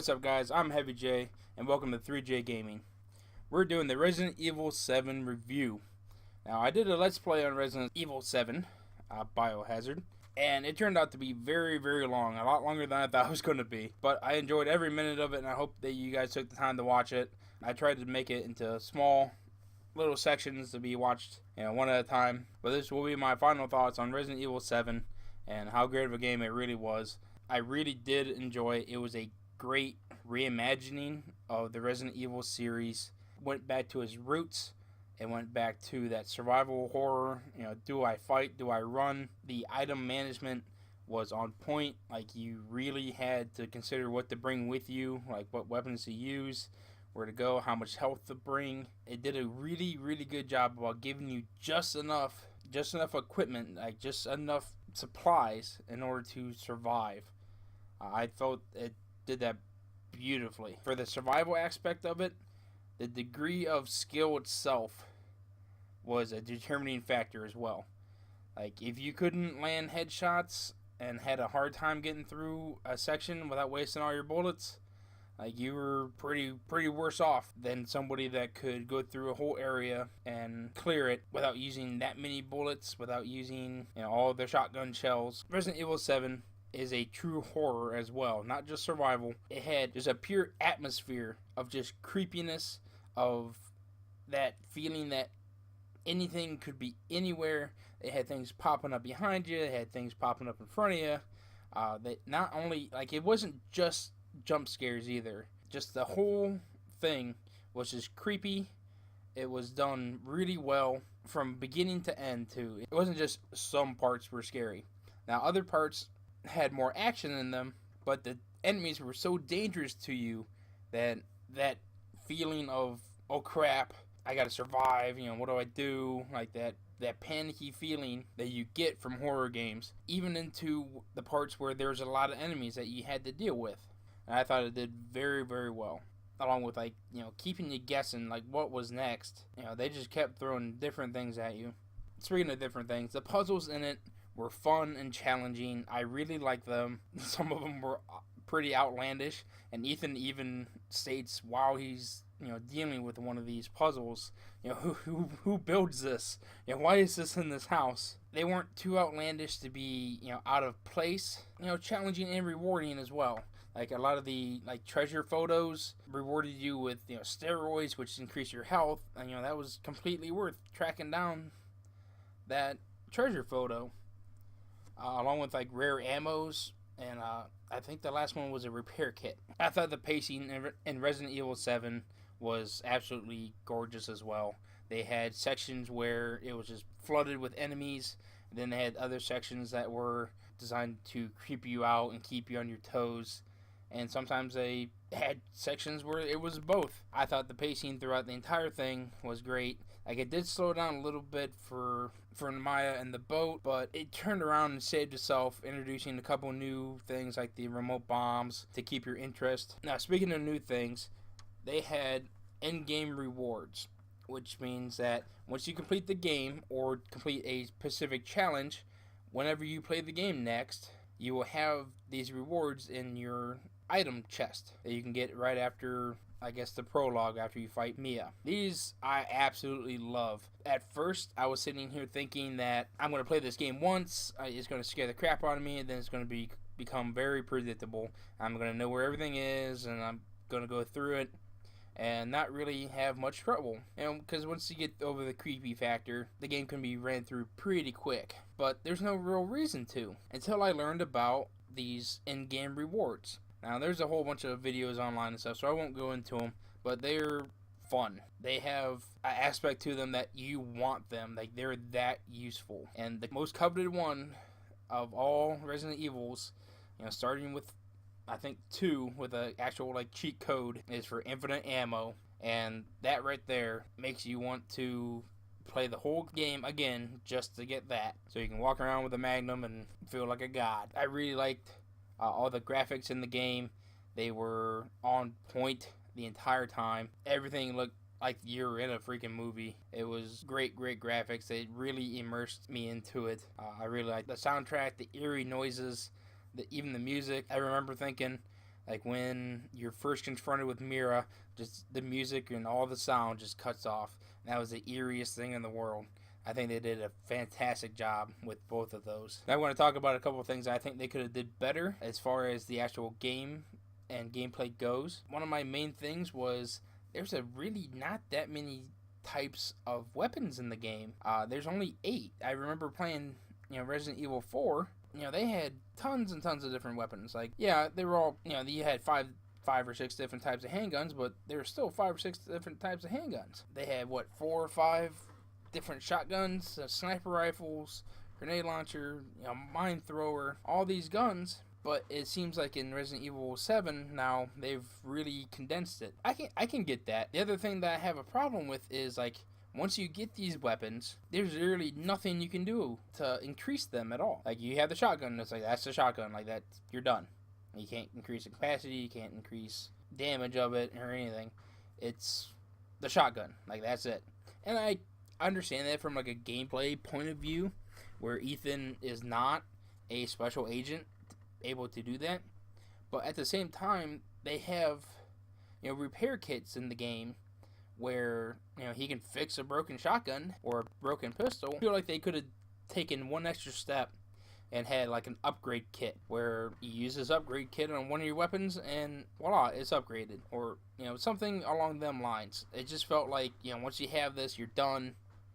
What's up, guys? I'm Heavy J, and welcome to 3J Gaming. We're doing the Resident Evil VII review. Now, I did a Let's Play on Resident Evil VII, Biohazard, and it turned out to be very, very long, a lot longer than I thought it was going to be. But I enjoyed every minute of it, and I hope that you guys took the time to watch it. I tried to make it into small, little sections to be watched, one at a time. But this will be my final thoughts on Resident Evil VII and how great of a game it really was. I really did enjoy it. It was a great reimagining of the Resident Evil series. Went back to its roots and went back to that survival horror. Do I fight? Do I run? The item management was on point. Like, you really had to consider what to bring with you, like what weapons to use, where to go, how much health to bring. It did a really, really good job about giving you just enough equipment, like just enough supplies in order to survive. I felt it did that beautifully. For the survival aspect of it, the degree of skill itself was a determining factor as well. Like, if you couldn't land headshots and had a hard time getting through a section without wasting all your bullets, like, you were pretty worse off than somebody that could go through a whole area and clear it without using that many bullets, without using all of their shotgun shells. Resident Evil 7 is a true horror as well, not just survival. It had just a pure atmosphere of just creepiness, of that feeling that anything could be anywhere. It had things popping up behind you, it had things popping up in front of you. That not only, like, it wasn't just jump scares either. Just the whole thing was just creepy. It was done really well from beginning to end too. It wasn't just some parts were scary. Now, other parts had more action in them, but the enemies were so dangerous to you that that feeling of, oh crap, I gotta survive, what do I do, like that panicky feeling that you get from horror games, even into the parts where there's a lot of enemies that you had to deal with. And I thought it did very, very well, along with, like, keeping you guessing, like, what was next. They just kept throwing different things at you. Speaking of different things, the puzzles in it were fun and challenging. I really liked them. Some of them were pretty outlandish, and Ethan even states while he's dealing with one of these puzzles, who builds this? Why is this in this house? They weren't too outlandish to be out of place. Challenging and rewarding as well. Like, a lot of the treasure photos rewarded you with steroids, which increase your health, and that was completely worth tracking down that treasure photo. Along with rare ammos, and I think the last one was a repair kit. I thought the pacing in Resident Evil 7 was absolutely gorgeous as well. They had sections where it was just flooded with enemies, and then they had other sections that were designed to creep you out and keep you on your toes, and sometimes they had sections where it was both. I thought the pacing throughout the entire thing was great. Like, it did slow down a little bit for Maya and the boat, but it turned around and saved itself, introducing a couple new things like the remote bombs to keep your interest. Now, speaking of new things, they had in-game rewards, which means that once you complete the game or complete a specific challenge, whenever you play the game next, you will have these rewards in your item chest that you can get right after, I guess, the prologue, after you fight Mia. These I absolutely love. At first, I was sitting here thinking that I'm going to play this game once, it's going to scare the crap out of me, and then it's going to become very predictable. I'm going to know where everything is, and I'm going to go through it and not really have much trouble. Because once you get over the creepy factor, the game can be ran through pretty quick. But there's no real reason to, until I learned about these in-game rewards. Now, there's a whole bunch of videos online and stuff, so I won't go into them, but they're fun. They have an aspect to them that you want them. Like, they're that useful. And the most coveted one of all Resident Evils, starting with, I think, 2 with an actual, cheat code, is for infinite ammo. And that right there makes you want to play the whole game again just to get that. So you can walk around with a Magnum and feel like a god. I really liked all the graphics in the game. They were on point the entire time. Everything looked like you're in a freaking movie. It was great graphics. It really immersed me into it. I really liked the soundtrack, the eerie noises, even the music. I remember thinking Like when you're first confronted with Mira, just the music and all the sound just cuts off. And that was the eeriest thing in the world. I think they did a fantastic job with both of those. I want to talk about a couple of things I think they could have did better as far as the actual game and gameplay goes. One of my main things was there's a really not that many types of weapons in the game. There's only 8. I remember playing, Resident Evil 4. They had tons and tons of different weapons. Like, yeah, they were all, you had five or six different types of handguns, but there were still 5 or 6 different types of handguns. They had 4 or 5 different shotguns, sniper rifles, grenade launcher, mine thrower, all these guns. But it seems like in Resident Evil 7 now they've really condensed it. I can get that. The other thing that I have a problem with is like once you get these weapons, there's really nothing you can do to increase them at all. Like you have the shotgun, it's like that's the shotgun, like that you're done. You can't increase the capacity, you can't increase damage of it or anything. It's the shotgun, like that's it. And I understand that from like a gameplay point of view, where Ethan is not a special agent able to do that, but at the same time they have repair kits in the game where he can fix a broken shotgun or a broken pistol. I feel like they could have taken one extra step and had like an upgrade kit where you use this upgrade kit on one of your weapons and voila, it's upgraded, or something along them lines. It just felt like once you have this, you're done.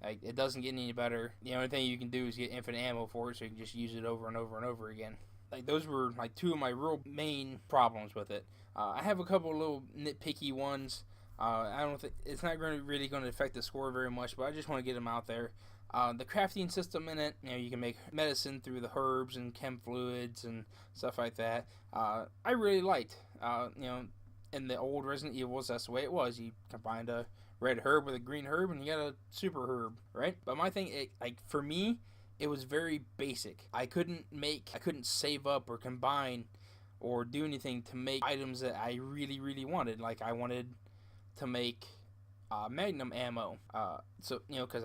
Like it doesn't get any better. The only thing you can do is get infinite ammo for it, so you can just use it over and over and over again. Like those were like 2 of my real main problems with it. I have a couple little nitpicky ones. I don't think it's not really going to affect the score very much, but I just want to get them out there. The crafting system in it, you can make medicine through the herbs and chem fluids and stuff like that. I really liked. In the old Resident Evils, that's the way it was. You combined a red herb with a green herb, and you got a super herb, right? But my thing, for me, it was very basic. I couldn't save up or combine or do anything to make items that I really, really wanted. Like I wanted to make magnum ammo. Because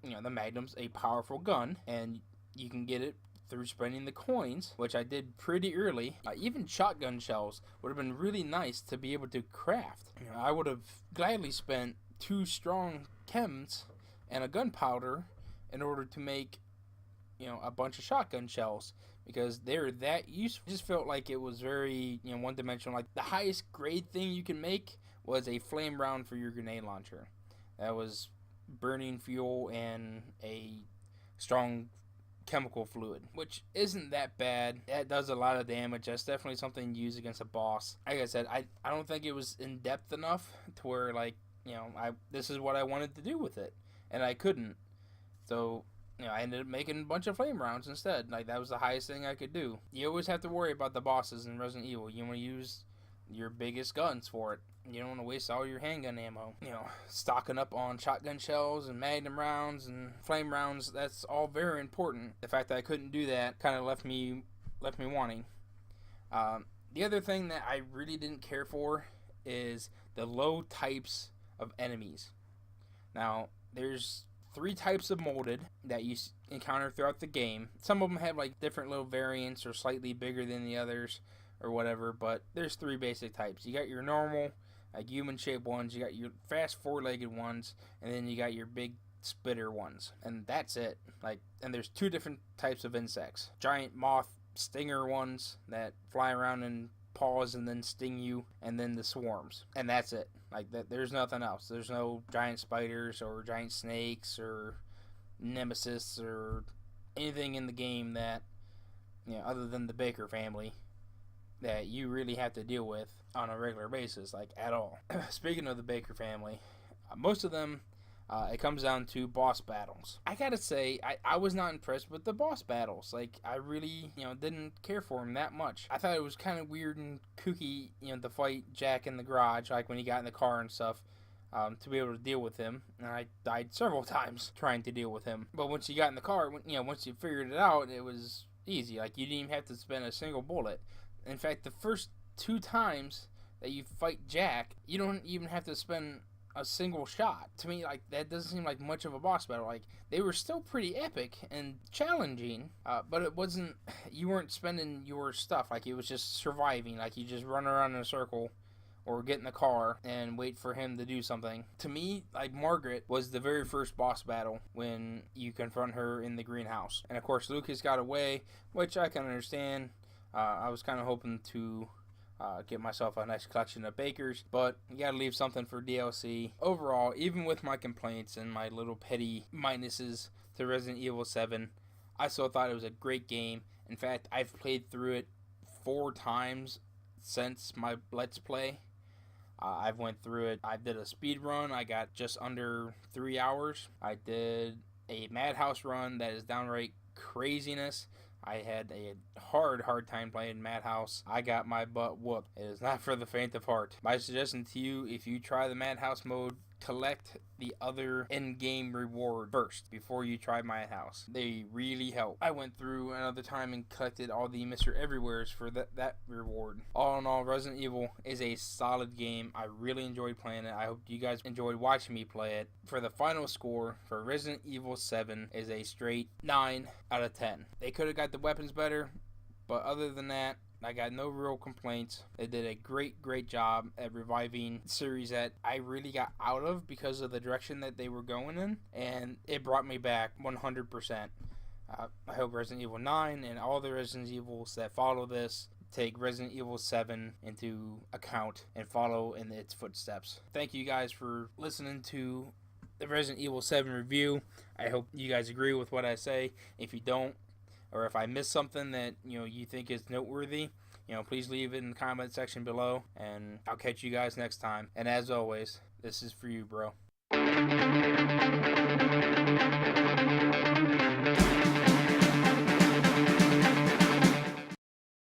the magnum's a powerful gun, and you can get it through spending the coins, which I did pretty early. Even shotgun shells would have been really nice to be able to craft. I would have gladly spent 2 strong chems and a gunpowder in order to make a bunch of shotgun shells, because they're that useful. It just felt like it was very one-dimensional. Like the highest grade thing you can make was a flame round for your grenade launcher. That was burning fuel and a strong chemical fluid, which isn't that bad. That does a lot of damage. That's definitely something to use against a boss. Like I said, I don't think it was in depth enough to where this is what I wanted to do with it, and I couldn't. So I ended up making a bunch of flame rounds instead. Like that was the highest thing I could do. You always have to worry about the bosses in Resident Evil. You want to use your biggest guns for it. You don't want to waste all your handgun ammo. Stocking up on shotgun shells and magnum rounds and flame rounds, that's all very important. The fact that I couldn't do that kind of left me wanting. The other thing that I really didn't care for is the low types of enemies. Now, there's 3 types of molded that you encounter throughout the game. Some of them have like different little variants or slightly bigger than the others or whatever, but there's 3 basic types. You got your normal, like human-shaped ones, you got your fast 4-legged ones, and then you got your big spitter ones, and that's it. And there's 2 different types of insects: giant moth stinger ones that fly around and paws and then sting you, and then the swarms, and that's it. Like that, there's nothing else. There's no giant spiders or giant snakes or nemesis or anything in the game that other than the Baker family that you really have to deal with on a regular basis, like at all. Speaking of the Baker family, most of them, it comes down to boss battles. I gotta say, I was not impressed with the boss battles. Like, I really, didn't care for them that much. I thought it was kind of weird and kooky, to fight Jack in the garage, like when he got in the car and stuff, to be able to deal with him. And I died several times trying to deal with him. But once you got in the car, once you figured it out, it was easy. Like, you didn't even have to spend a single bullet. In fact, the first 2 times that you fight Jack, you don't even have to spend a single shot. To me, like, that doesn't seem like much of a boss battle. Like, they were still pretty epic and challenging, but it wasn't, you weren't spending your stuff. Like, it was just surviving. Like, you just run around in a circle or get in the car and wait for him to do something. To me, like, Margaret was the very first boss battle when you confront her in the greenhouse. And of course, Lucas got away, which I can understand. I was kind of hoping to get myself a nice collection of Bakers, but you gotta leave something for DLC. Overall, even with my complaints and my little petty minuses to Resident Evil 7, I still thought it was a great game. In fact, I've played through it 4 times since my Let's Play. I've went through it. I did a speed run. I got just under 3 hours. I did a Madhouse run that is downright craziness. I had a hard time playing Madhouse. I got my butt whooped. It is not for the faint of heart. My suggestion to you, if you try the Madhouse mode, collect the other in-game reward first before you try Madhouse. They really help. I went through another time and collected all the Mr. Everywheres for that reward. All in all, Resident Evil is a solid game. I really enjoyed playing it. I hope you guys enjoyed watching me play it. For the final score for Resident Evil 7 is a straight 9 out of 10. They could have got the weapons better, but other than that, I got no real complaints. They did a great job at reviving the series that I really got out of because of the direction that they were going in, and it brought me back 100%. I hope Resident Evil 9 and all the Resident Evils that follow this take Resident Evil 7 into account and follow in its footsteps. Thank you guys for listening to the Resident Evil 7 review. I hope you guys agree with what I say. If you don't, or if I miss something that you think is noteworthy, please leave it in the comment section below, and I'll catch you guys next time. And as always, this is for you, bro.